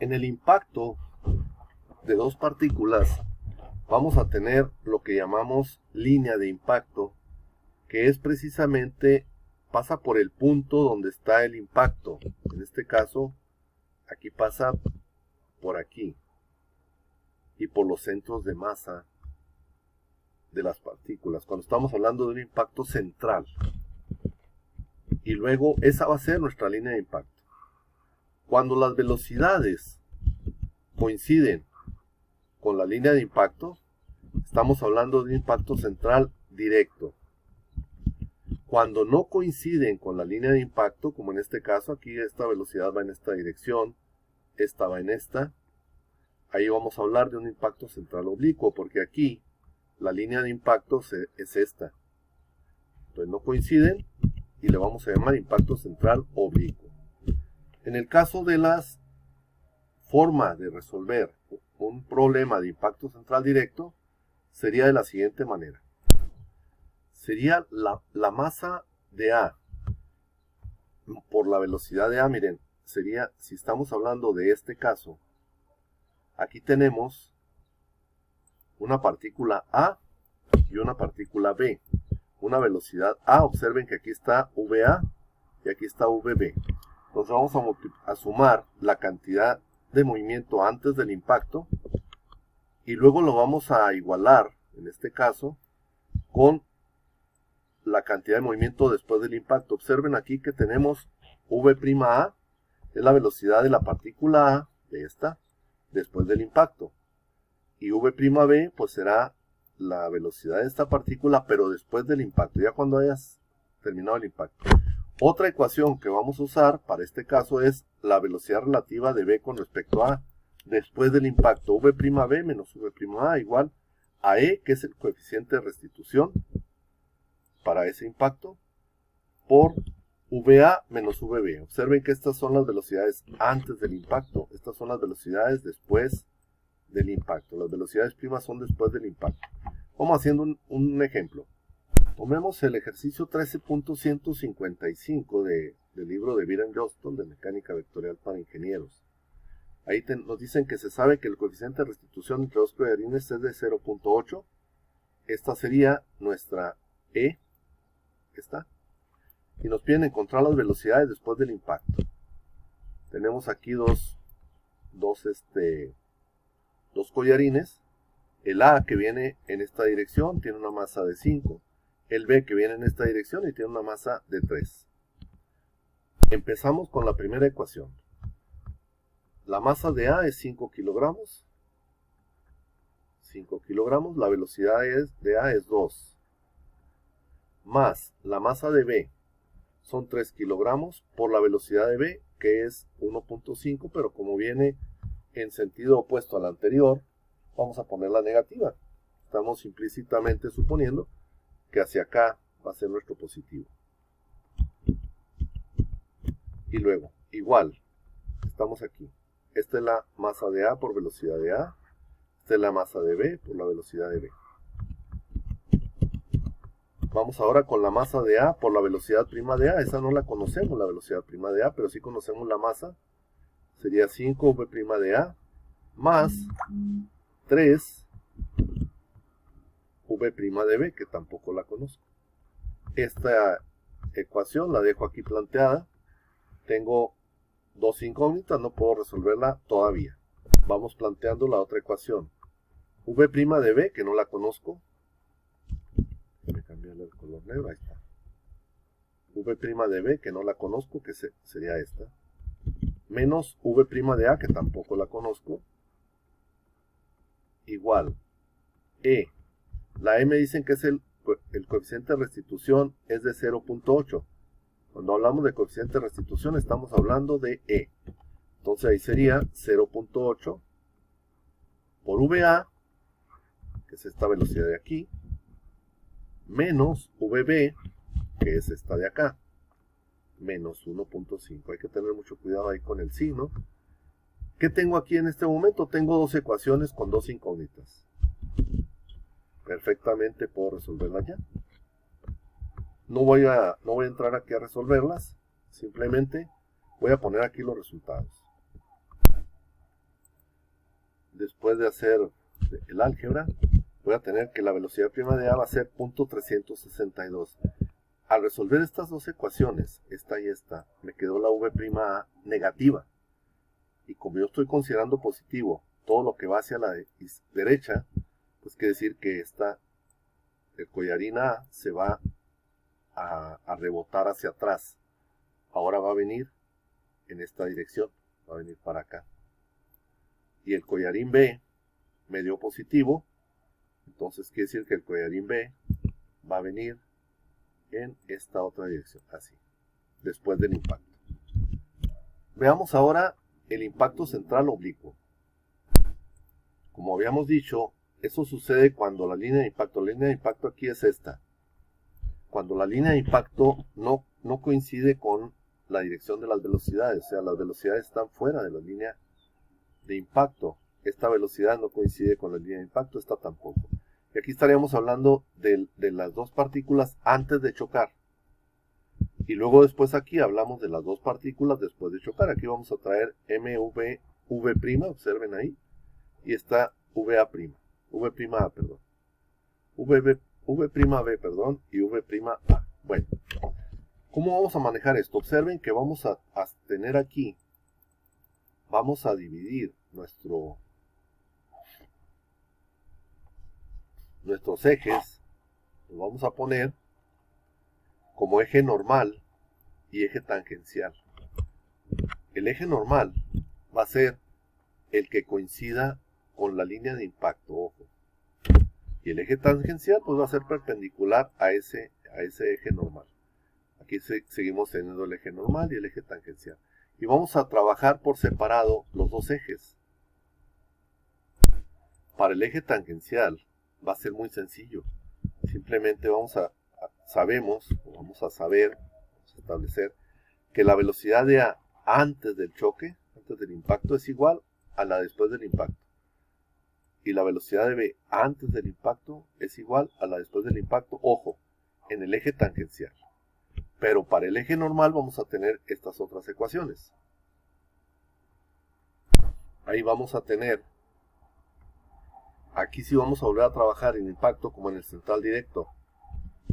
En el impacto de dos partículas vamos a tener lo que llamamos línea de impacto, que es precisamente pasa por el punto donde está el impacto. En este caso, aquí pasa por aquí y por los centros de masa de las partículas, cuando estamos hablando de un impacto central. Y luego esa va a ser nuestra línea de impacto. Cuando las velocidades coinciden con la línea de impacto, estamos hablando de un impacto central directo. Cuando no coinciden con la línea de impacto, como en este caso, aquí esta velocidad va en esta dirección, esta va en esta, ahí vamos a hablar de un impacto central oblicuo, porque aquí la línea de impacto es esta. Entonces no coinciden y le vamos a llamar impacto central oblicuo. En el caso de las formas de resolver un problema de impacto central directo, sería de la siguiente manera. Sería la masa de A por la velocidad de A, miren, sería, si estamos hablando de este caso, aquí tenemos una partícula A y una partícula B. Una velocidad A, observen que aquí está VA y aquí está VB. Entonces vamos a sumar la cantidad de movimiento antes del impacto y luego lo vamos a igualar, en este caso, con la cantidad de movimiento después del impacto. Observen aquí que tenemos V'A, es la velocidad de la partícula A, de esta, después del impacto. Y V'B, pues será la velocidad de esta partícula, pero después del impacto, ya cuando hayas terminado el impacto. Otra ecuación que vamos a usar para este caso es la velocidad relativa de B con respecto a después del impacto. V'B menos V'A igual a E, que es el coeficiente de restitución para ese impacto, por VA menos VB. Observen que estas son las velocidades antes del impacto, estas son las velocidades después del impacto. Las velocidades primas son después del impacto. Vamos haciendo un ejemplo. Tomemos el ejercicio 13.155 del libro de Byron Johnston de mecánica vectorial para ingenieros. Ahí nos dicen que se sabe que el coeficiente de restitución entre dos collarines es de 0.8. Esta sería nuestra E. Está. Y nos piden encontrar las velocidades después del impacto. Tenemos aquí dos collarines. El A, que viene en esta dirección, tiene una masa de 5. El B, que viene en esta dirección y tiene una masa de 3. Empezamos con la primera ecuación. La masa de A es 5 kilogramos. 5 kilogramos. La velocidad de A es 2. Más la masa de B son 3 kilogramos por la velocidad de B, que es 1.5, pero como viene en sentido opuesto al anterior, vamos a poner la negativa. Estamos implícitamente suponiendo que hacia acá va a ser nuestro positivo. Y luego, igual, estamos aquí. Esta es la masa de A por velocidad de A. Esta es la masa de B por la velocidad de B. Vamos ahora con la masa de A por la velocidad prima de A. Esa no la conocemos, la velocidad prima de A, pero sí conocemos la masa. Sería 5 V prima de A más 3 V prima de B, que tampoco la conozco. Esta ecuación la dejo aquí planteada. Tengo dos incógnitas, no puedo resolverla todavía. Vamos planteando la otra ecuación. V prima de B, que no la conozco. Déjame cambiarle el color negro, ahí está. V prima de B, que no la conozco, que sería esta. Menos V prima de A, que tampoco la conozco. Igual. E. La E me dicen que es el coeficiente de restitución es de 0.8. Cuando hablamos de coeficiente de restitución estamos hablando de E. Entonces ahí sería 0.8 por VA, que es esta velocidad de aquí, menos VB, que es esta de acá, menos 1.5. Hay que tener mucho cuidado ahí con el signo. ¿Qué tengo aquí en este momento? Tengo dos ecuaciones con dos incógnitas. Perfectamente puedo resolverlas ya. No voy a entrar aquí a resolverlas. Simplemente voy a poner aquí los resultados. después de hacer el álgebra, voy a tener que la velocidad prima de A va a ser 0.362. Al resolver estas dos ecuaciones, esta y esta, me quedó la v' negativa. Y como yo estoy considerando positivo todo lo que va hacia la derecha, pues quiere decir que el collarín A se va a rebotar hacia atrás. Ahora va a venir en esta dirección, va a venir para acá. Y el collarín B me dio positivo, entonces quiere decir que el collarín B va a venir en esta otra dirección, así, después del impacto. Veamos ahora el impacto central oblicuo. Como habíamos dicho, eso sucede cuando la línea de impacto aquí es esta. Cuando la línea de impacto no coincide con la dirección de las velocidades, o sea, las velocidades están fuera de la línea de impacto. Esta velocidad no coincide con la línea de impacto, esta tampoco. Y aquí estaríamos hablando de las dos partículas antes de chocar. Y luego después aquí hablamos de las dos partículas después de chocar. Aquí vamos a traer MV, V', observen ahí. Y está VA', V'A, perdón. V'B, perdón, y V'A. Bueno, ¿cómo vamos a manejar esto? Observen que vamos a tener aquí, vamos a dividir nuestros ejes, los vamos a poner como eje normal y eje tangencial. El eje normal va a ser el que coincida con la línea de impacto, ojo. Y el eje tangencial pues va a ser perpendicular a ese eje normal. Aquí seguimos teniendo el eje normal y el eje tangencial. Y vamos a trabajar por separado los dos ejes. Para el eje tangencial va a ser muy sencillo. Simplemente vamos a establecer que la velocidad de A antes del choque, antes del impacto, es igual a la después del impacto. Y la velocidad de B antes del impacto es igual a la después del impacto, ojo, en el eje tangencial. Pero para el eje normal vamos a tener estas otras ecuaciones. Ahí vamos a tener, aquí sí vamos a volver a trabajar en impacto como en el central directo,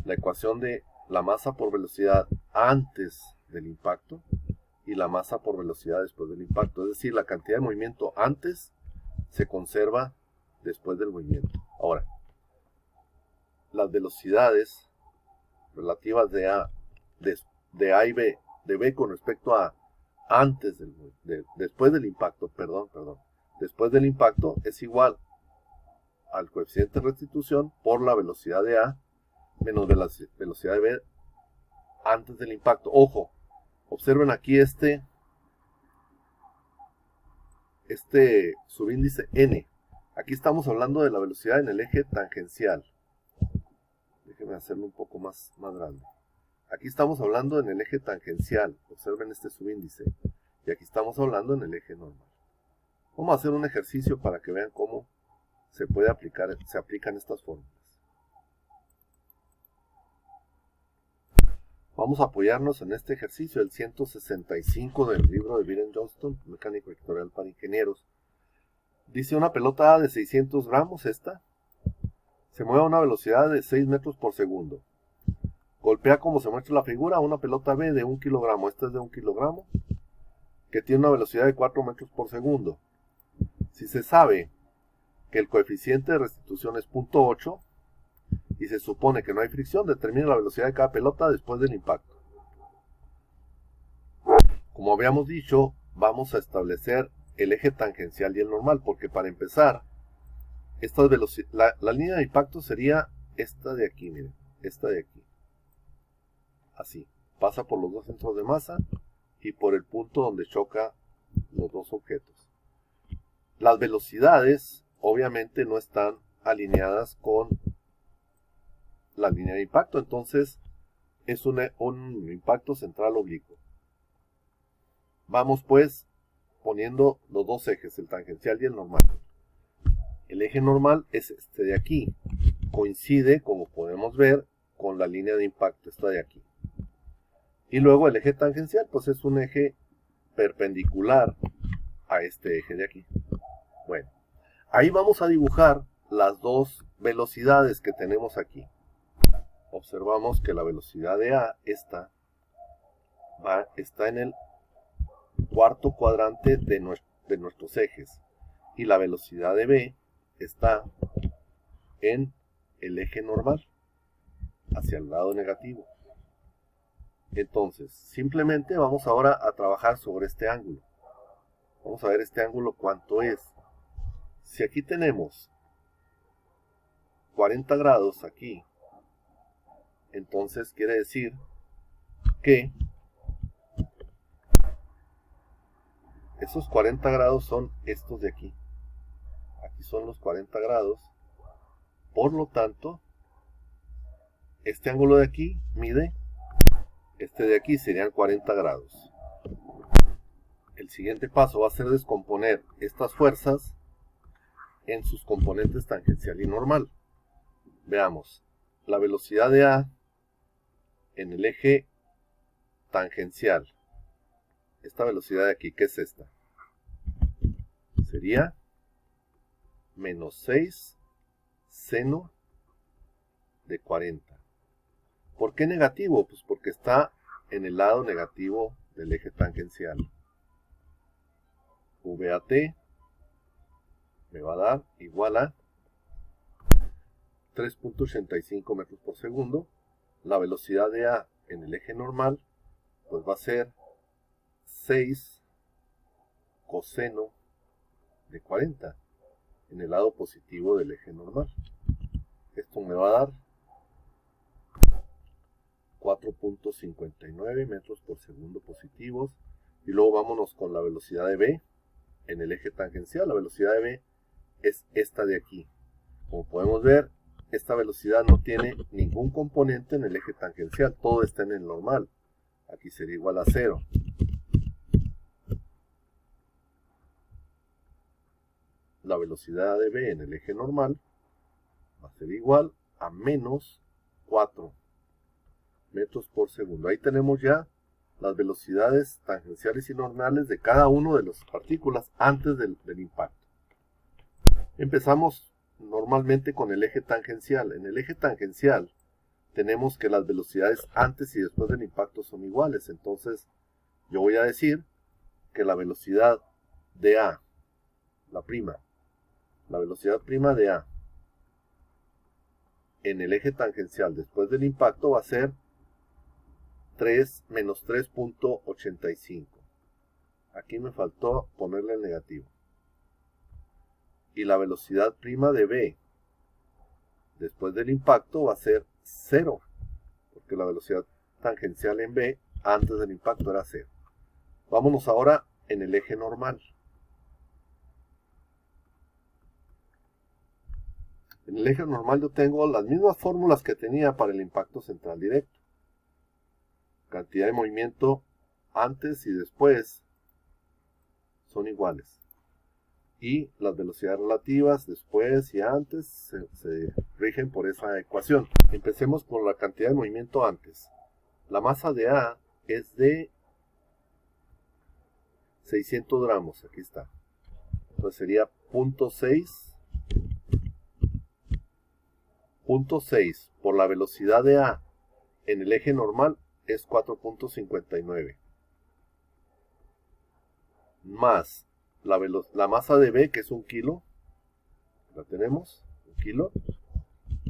la ecuación de la masa por velocidad antes del impacto y la masa por velocidad después del impacto. Es decir, la cantidad de movimiento antes se conserva después del movimiento. Ahora, las velocidades relativas de A y B, de B con respecto a después del impacto, después del impacto es igual al coeficiente de restitución por la velocidad de A menos la velocidad de B antes del impacto. Ojo, observen aquí este subíndice N. Aquí estamos hablando de la velocidad en el eje tangencial. Déjenme hacerlo un poco más grande. Aquí estamos hablando en el eje tangencial. Observen este subíndice. Y aquí estamos hablando en el eje normal. Vamos a hacer un ejercicio para que vean cómo se aplican estas fórmulas. Vamos a apoyarnos en este ejercicio, el 165 del libro de Byron Johnston, Mecánica Vectorial para Ingenieros. Dice una pelota de 600 gramos, esta, se mueve a una velocidad de 6 metros por segundo. Golpea, como se muestra en la figura, una pelota B de 1 kilogramo, esta es de 1 kilogramo, que tiene una velocidad de 4 metros por segundo. Si se sabe que el coeficiente de restitución es 0.8, y se supone que no hay fricción, determina la velocidad de cada pelota después del impacto. Como habíamos dicho, vamos a establecer el eje tangencial y el normal, porque para empezar, la línea de impacto sería esta de aquí, miren, esta de aquí. Así, pasa por los dos centros de masa y por el punto donde chocan los dos objetos. Las velocidades, obviamente, no están alineadas con la línea de impacto, entonces es un impacto central oblicuo. Vamos pues poniendo los dos ejes, el tangencial y el normal. El eje normal es este de aquí, coincide, como podemos ver, con la línea de impacto, esta de aquí. Y luego el eje tangencial, pues es un eje perpendicular a este eje de aquí. Bueno, Ahí vamos a dibujar las dos velocidades que tenemos aquí. Observamos que la velocidad de A está en el cuarto cuadrante de nuestros ejes. Y la velocidad de B está en el eje normal, hacia el lado negativo. Entonces, simplemente vamos ahora a trabajar sobre este ángulo. Vamos a ver este ángulo cuánto es. Si aquí tenemos 40 grados aquí, entonces quiere decir que esos 40 grados son estos de aquí. Aquí son los 40 grados. Por lo tanto, este ángulo de aquí mide, este de aquí serían 40 grados. El siguiente paso va a ser descomponer estas fuerzas en sus componentes tangencial y normal. Veamos, la velocidad de A en el eje tangencial. Esta velocidad de aquí, ¿qué es esta? Sería menos 6 seno de 40. ¿Por qué negativo? Pues porque está en el lado negativo del eje tangencial. VAT me va a dar igual a 3.85 metros por segundo. La velocidad de A en el eje normal pues va a ser 6 coseno de 40 en el lado positivo del eje normal. Esto me va a dar 4.59 metros por segundo positivos. Y luego vámonos con la velocidad de B en el eje tangencial. La velocidad de B es esta de aquí. Como podemos ver, esta velocidad no tiene ningún componente en el eje tangencial. Todo está en el normal. Aquí sería igual a 0. La velocidad de B en el eje normal va a ser igual a menos 4 metros por segundo. Ahí tenemos ya las velocidades tangenciales y normales de cada uno de las partículas antes del impacto. Empezamos normalmente con el eje tangencial. En el eje tangencial tenemos que las velocidades antes y después del impacto son iguales. Entonces yo voy a decir que la velocidad de A, la velocidad prima de A en el eje tangencial después del impacto va a ser menos 3.85. Aquí me faltó ponerle el negativo. Y la velocidad prima de B después del impacto va a ser 0, porque la velocidad tangencial en B antes del impacto era 0. Vámonos ahora en el eje normal. En el eje normal yo tengo las mismas fórmulas que tenía para el impacto central directo. Cantidad de movimiento antes y después son iguales. Y las velocidades relativas después y antes se rigen por esa ecuación. Empecemos por la cantidad de movimiento antes. La masa de A es de 600 gramos. Aquí está. Entonces sería 0.6 por la velocidad de A en el eje normal es 4.59. Más la masa de B, que es 1 kilo, la tenemos, 1 kilo,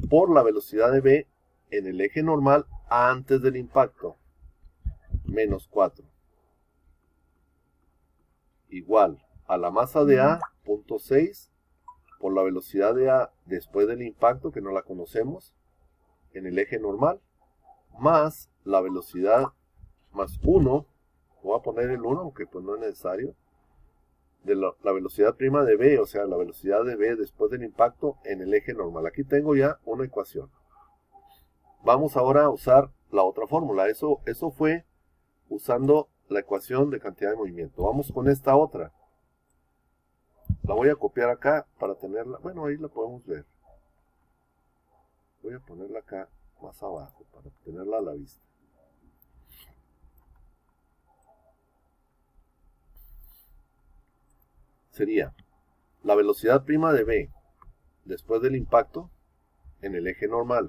por la velocidad de B en el eje normal antes del impacto, menos 4. Igual a la masa de A, 0.6, por la velocidad de A después del impacto, que no la conocemos, en el eje normal, más la velocidad, más 1, voy a poner el 1, aunque pues no es necesario, de la velocidad prima de B, o sea, la velocidad de B después del impacto en el eje normal. Aquí tengo ya una ecuación. Vamos ahora a usar la otra fórmula. Eso fue usando la ecuación de cantidad de movimiento. Vamos con esta otra. La voy a copiar acá para tenerla. Bueno, ahí la podemos ver. Voy a ponerla acá más abajo para tenerla a la vista. Sería la velocidad prima de B después del impacto en el eje normal.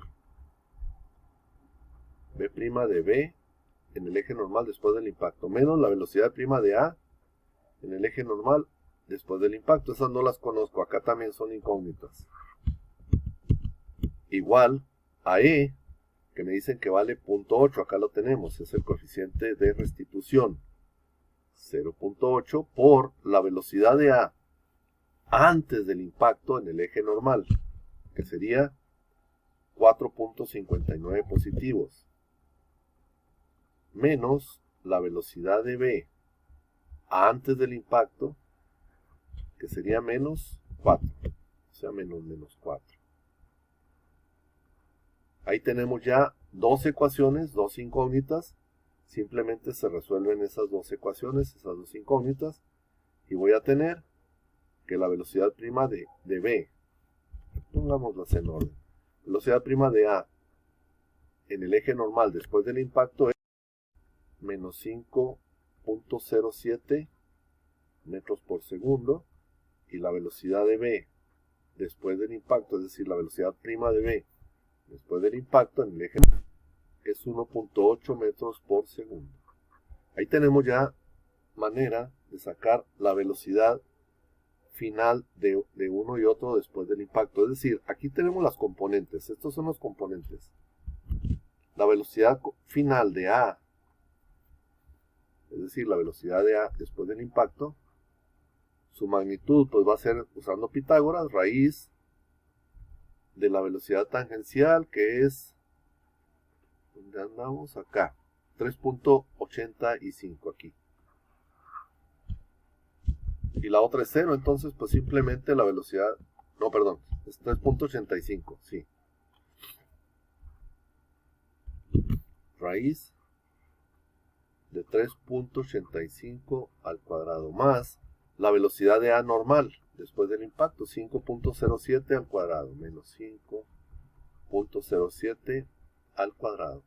B' de B en el eje normal después del impacto, menos la velocidad prima de A en el eje normal después del impacto. Esas no las conozco, acá también son incógnitas. Igual a E, que me dicen que vale 0.8, acá lo tenemos, es el coeficiente de restitución. 0.8 por la velocidad de A antes del impacto en el eje normal, que sería 4.59 positivos, menos la velocidad de B antes del impacto, que sería menos 4, o sea, menos 4. Ahí tenemos ya dos ecuaciones, dos incógnitas. Simplemente se resuelven esas dos ecuaciones, esas dos incógnitas, y voy a tener que la velocidad prima de B, pongámoslas en orden, velocidad prima de A en el eje normal después del impacto es menos 5.07 metros por segundo, y la velocidad de B después del impacto, es decir, la velocidad prima de B después del impacto en el eje es 1.8 metros por segundo. Ahí tenemos ya manera de sacar la velocidad final de uno y otro después del impacto. Es decir, aquí tenemos las componentes. Estos son los componentes. La velocidad final de A, es decir, la velocidad de A después del impacto, su magnitud pues va a ser, usando Pitágoras, raíz de la velocidad tangencial, que es, ¿dónde andamos? Acá, 3.85 aquí. Y la otra es 0, entonces pues simplemente la velocidad, no, perdón, es 3.85, sí. Raíz de 3.85 al cuadrado más la velocidad de A normal después del impacto, 5.07 al cuadrado, menos 5.07 al cuadrado.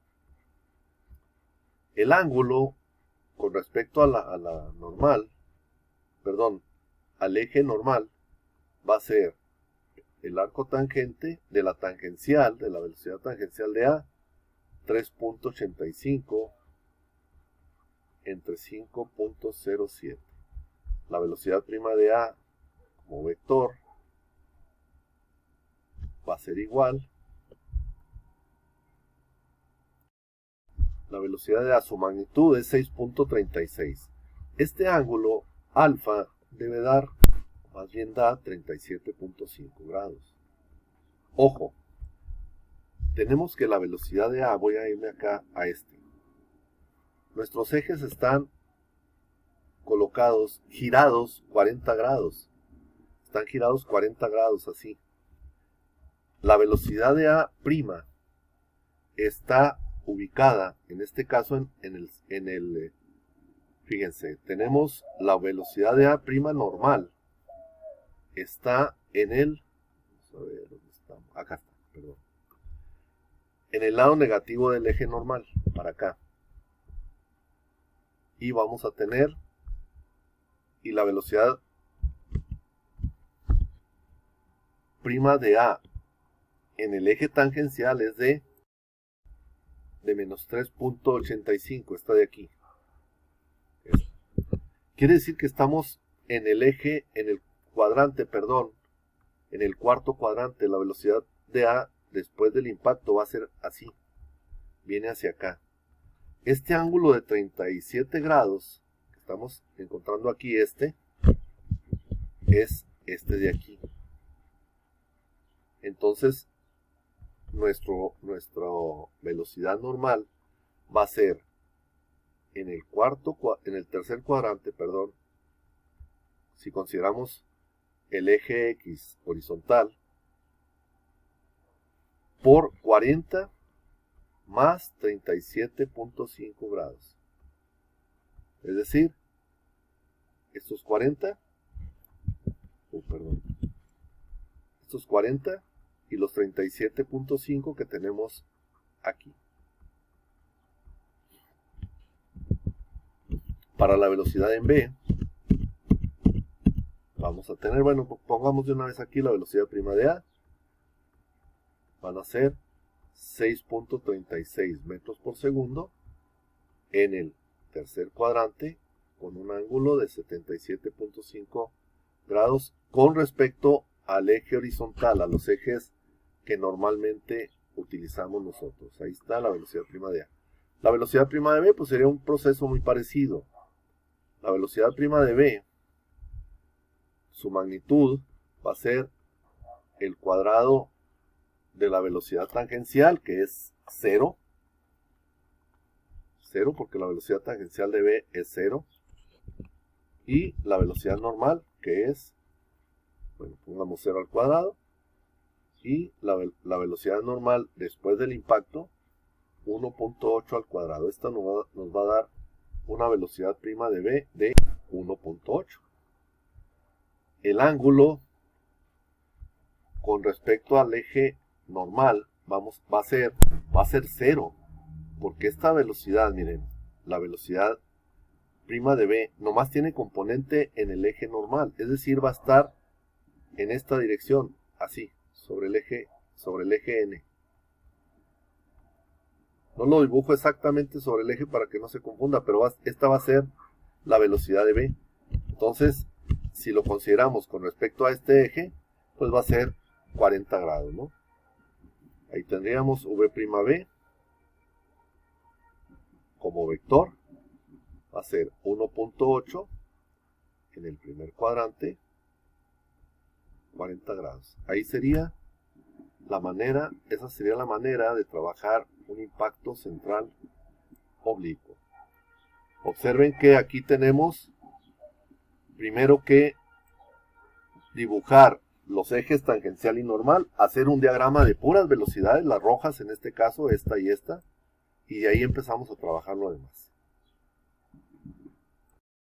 El ángulo con respecto a la normal, perdón, al eje normal, va a ser el arco tangente de la tangencial, de la velocidad tangencial de A, 3.85 entre 5.07. La velocidad prima de A como vector va a ser igual. La velocidad de A, su magnitud es 6.36. Este ángulo alfa debe dar, más bien da 37.5 grados. Ojo, tenemos que la velocidad de A, voy a irme acá a este. Nuestros ejes están colocados, girados 40 grados. Están girados 40 grados así. La velocidad de A' está ubicada, en este caso, fíjense, tenemos la velocidad de A' normal. Está en el, vamos a ver dónde estamos, acá está, perdón. En el lado negativo del eje normal, para acá. Y vamos a tener, y la velocidad prima de A en el eje tangencial es de menos 3.85, esta de aquí. Quiere decir que estamos en el eje, en el cuadrante, perdón, en el cuarto cuadrante. La velocidad de A después del impacto va a ser así, viene hacia acá. Este ángulo de 37 grados que estamos encontrando aquí, es este de aquí. Entonces, nuestra velocidad normal va a ser en el tercer cuadrante, perdón, si consideramos el eje X horizontal, por 40 más 37.5 grados. Es decir, estos 40, estos 40 y los 37.5 que tenemos aquí. Para la velocidad en B, vamos a tener, bueno, pongamos de una vez aquí la velocidad prima de A. Van a ser 6.36 metros por segundo en el tercer cuadrante con un ángulo de 77.5 grados con respecto al eje horizontal, a los ejes que normalmente utilizamos nosotros. Ahí está la velocidad prima de A. La velocidad prima de B pues sería un proceso muy parecido. La velocidad prima de B, su magnitud va a ser el cuadrado de la velocidad tangencial, que es 0. 0 porque la velocidad tangencial de B es 0. Y la velocidad normal, que es, bueno, pongamos 0 al cuadrado. Y la velocidad normal después del impacto, 1.8 al cuadrado. Esta nos va a dar una velocidad prima de B de 1.8. El ángulo con respecto al eje normal va a ser 0. Porque esta velocidad, miren, la velocidad prima de B nomás tiene componente en el eje normal. Es decir, va a estar en esta dirección, así, sobre el eje N. No lo dibujo exactamente sobre el eje para que no se confunda, pero esta va a ser la velocidad de B. Entonces, si lo consideramos con respecto a este eje, pues va a ser 40 grados, ¿no? Ahí tendríamos V'B como vector. Va a ser 1.8 en el primer cuadrante, 40 grados. Ahí sería esa sería la manera de trabajar un impacto central oblicuo. Observen que aquí tenemos primero que dibujar los ejes tangencial y normal, hacer un diagrama de puras velocidades, las rojas en este caso, esta y esta, y de ahí empezamos a trabajar lo demás.